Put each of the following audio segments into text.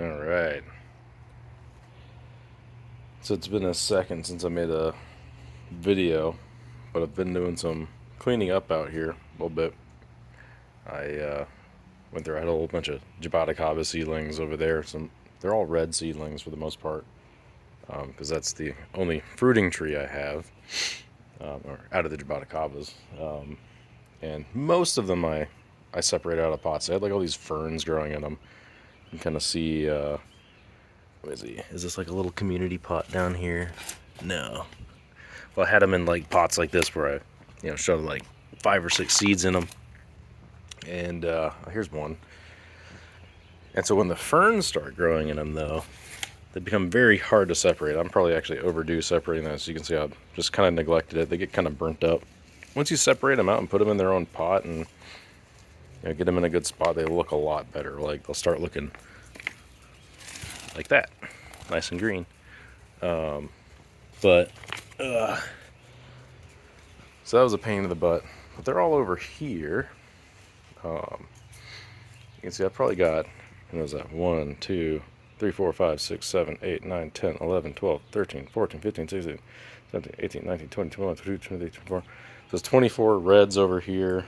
All right. So it's been a second since I made a video, but I've been doing some cleaning up out here a little bit. I went through, I had a whole bunch of Jaboticaba seedlings over there. They're all red seedlings for the most part, because that's the only fruiting tree I have, or out of the Jaboticabas. And most of them I separate out of pots. I had like all these ferns growing in them. You can kind of see. Let me see. Is this like a little community pot down here? No. Well, I had them in like pots like this where I, shoved like 5 or 6 seeds in them. And here's one. And so when the ferns start growing in them, though, they become very hard to separate. I'm probably actually overdue separating those. You can see I just kind of neglected it. They get kind of burnt up. Once you separate them out and put them in their own pot and get them in a good spot, they look a lot better. Like they'll start looking like that, nice and green. But so that was a pain in the butt. But they're all over here. You can see I probably got, what was that? 1, 2, 3, 4, 5, 6, 7, 8, 9, 10, 11, 12, 13, 14, 15, 16, 17, 18, 19, 20, 21, 22, 23, 24. So there's 24 reds over here.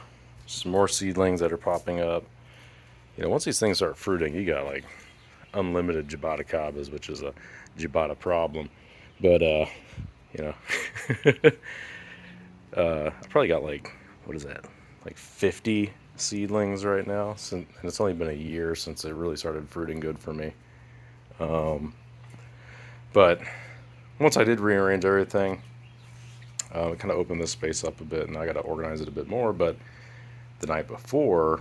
Some more seedlings that are popping up. Once these things start fruiting, you got like unlimited Jaboticabas, which is a Jabata problem. But, I probably got like, what is that? Like 50 seedlings right now. And it's only been a year since it really started fruiting good for me. But once I did rearrange everything, it kind of opened this space up a bit, and I got to organize it a bit more. But the night before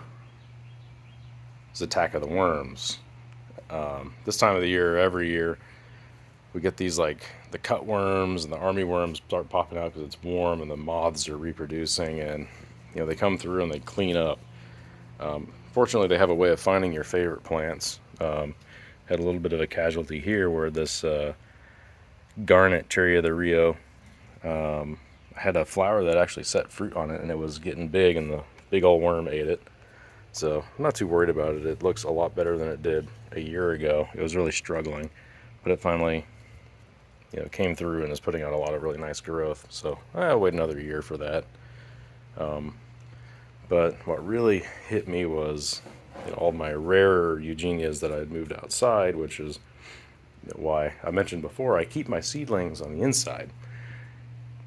was Attack of the Worms. This time of the year, every year, we get these like the cut worms and the army worms start popping out because it's warm and the moths are reproducing, and they come through and they clean up. Fortunately, they have a way of finding your favorite plants. Had a little bit of a casualty here where this garnet cherry of the Rio had a flower that actually set fruit on it, and it was getting big, and the big old worm ate it. So I'm not too worried about it. It looks a lot better than it did a year ago. It was really struggling, but it finally came through and is putting out a lot of really nice growth. So I'll wait another year for that. But what really hit me was all my rarer Eugenias that I had moved outside, which is why I mentioned before I keep my seedlings on the inside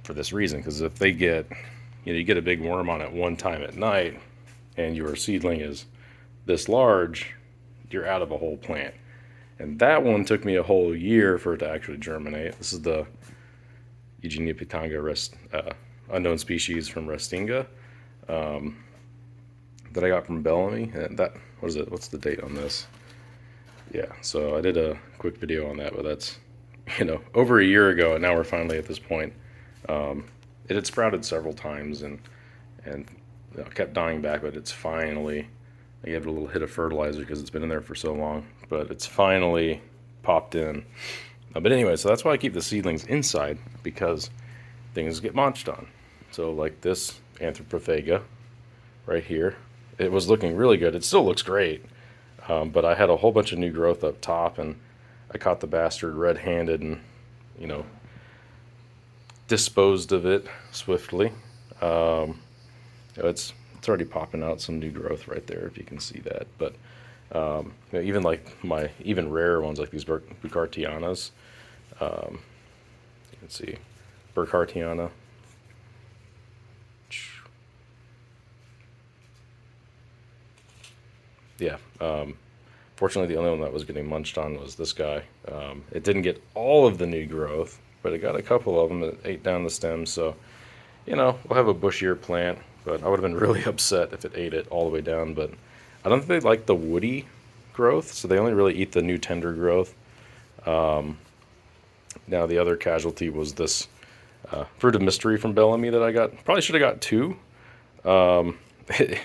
for this reason. Because if they get, you get a big worm on it one time at night, and your seedling is this large, you're out of a whole plant. And that one took me a whole year for it to actually germinate. This is the Eugenia pitanga unknown species from Restinga that I got from Bellamy. And that, what is it? What's the date on this? Yeah, so I did a quick video on that, but that's, over a year ago, and now we're finally at this point. It had sprouted several times and kept dying back, but it's finally, I gave it a little hit of fertilizer because it's been in there for so long, but it's finally popped in. But anyway, so that's why I keep the seedlings inside, because things get munched on. So like this Anthropophaga right here, it was looking really good. It still looks great, but I had a whole bunch of new growth up top, and I caught the bastard red-handed and, disposed of it swiftly. It's already popping out some new growth right there, if you can see that. But even like my even rarer ones, like these Burkhartianas, you can see Burkhartiana. Yeah. Fortunately, the only one that was getting munched on was this guy. It didn't get all of the new growth, but it got a couple of them that ate down the stems. So, we'll have a bushier plant, but I would have been really upset if it ate it all the way down. But I don't think they like the woody growth, so they only really eat the new tender growth. Now, the other casualty was this fruit of mystery from Bellamy that I got. Probably should have got two. It,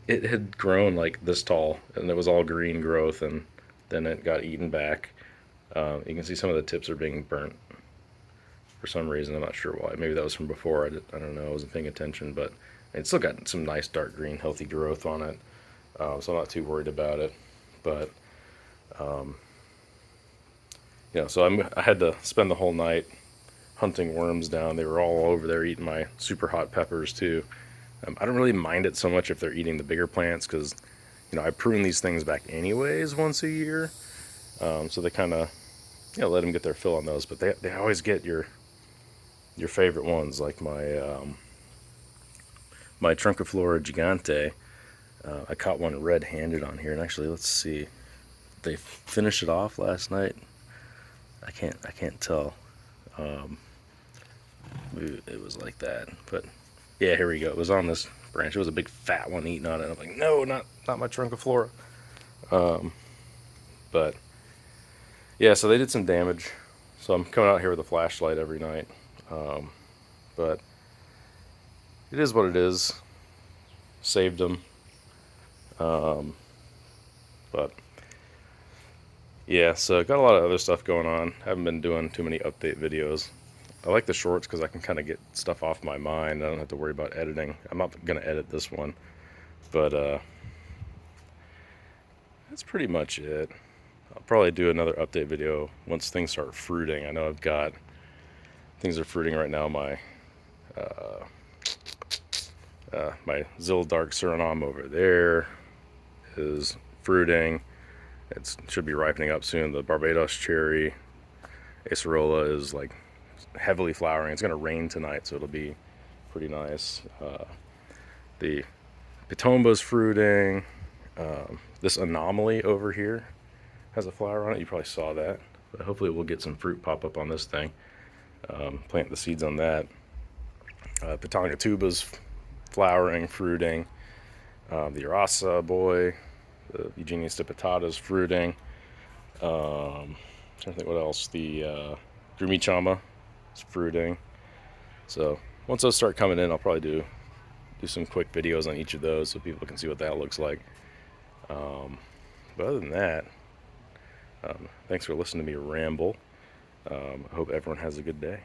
it had grown like this tall, and it was all green growth, and then it got eaten back. You can see some of the tips are being burnt for some reason. I'm not sure why. Maybe that was from before. I don't know. I wasn't paying attention, but it's still got some nice dark green, healthy growth on it. So I'm not too worried about it. But So I had to spend the whole night hunting worms down. They were all over there eating my super hot peppers too. I don't really mind it so much if they're eating the bigger plants because, I prune these things back anyways once a year. So they kind of, let them get their fill on those. But they always get your favorite ones, like my Trunciflora gigante. I caught one red-handed on here, and actually, let's see. They finished it off last night. I can't tell. It was like that, but yeah, here we go. It was on this branch. It was a big fat one eating on it. I'm like, no, not my Trunciflora. But yeah, so they did some damage. So I'm coming out here with a flashlight every night. But it is what it is. Saved them. But yeah, so got a lot of other stuff going on. Haven't been doing too many update videos. I like the shorts because I can kind of get stuff off my mind. I don't have to worry about editing. I'm not going to edit this one. But that's pretty much it. I'll probably do another update video once things start fruiting. I know things are fruiting right now. My Zill Dark Suriname over there is fruiting. It should be ripening up soon. The Barbados cherry acerola is like heavily flowering. It's going to rain tonight, so it'll be pretty nice. The Pitomba's fruiting. This anomaly over here has a flower on it. You probably saw that. But hopefully we'll get some fruit pop up on this thing. Plant the seeds on that. Pitanga tuba's flowering, fruiting. The Urasa boy, the Eugenia stipitata is fruiting. Trying to think what else. The Grumichama is fruiting. So once those start coming in, I'll probably do some quick videos on each of those so people can see what that looks like. But other than that, thanks for listening to me ramble. I hope everyone has a good day.